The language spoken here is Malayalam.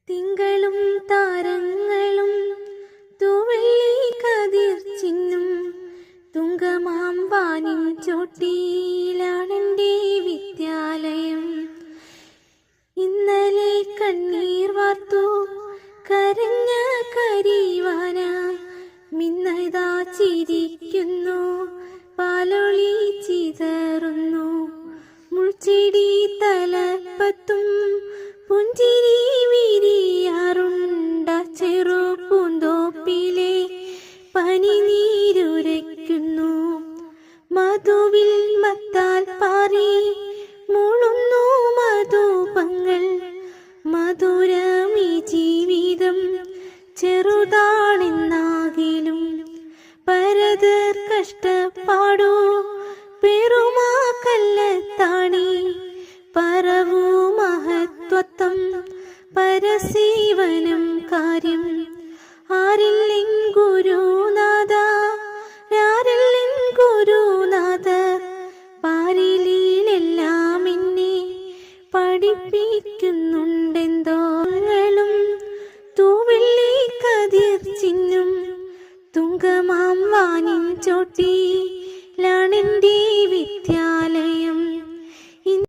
തിങ്കളും താരങ്ങളും തൂവെള്ളി കതിർ ചിന്നും തുങ്കമാം വാനിൻ ചോട്ടിയിലാണെൻ്റെ വിദ്യാലയം. ഇന്നലെ കണ്ണീർ വാർത്തു കരഞ്ഞ കരിവാന മിന്നതാ ചിരിക്കുന്നു, പാലൊളി ചിതറുന്നു. മുൾച്ചെടി തലപ്പത്തും പുഞ്ചിരി വിരിയാറുണ്ട ചെറു പൂന്തോപ്പിലെ പനി നീരുരയ്ക്കുന്നു. മധുവിൽ മത്താൽ പാറി മുളുന്നു മധുപങ്ങൾ. മധുരമീ ജീവിതം ചെറുതാണെന്നാകിലും പരതർ കഷ്ടപ്പാടോ പെരുമാ കല്ലത്താണി. പറവൂ മഹത്വത്വം പരസേവനം കാര്യം. ആരില്ലിൻ ഗുരുനാഥ ആരില്ലിൻ ഗുരുനാഥ, പാരിലെല്ലാം എന്നെ പഠിപ്പിക്കുന്നുണ്ടെന്തോളും. തൂവെള്ളി കതിർ ചിന്നും തുങ്കമാം വാനിൻ ചോട്ടി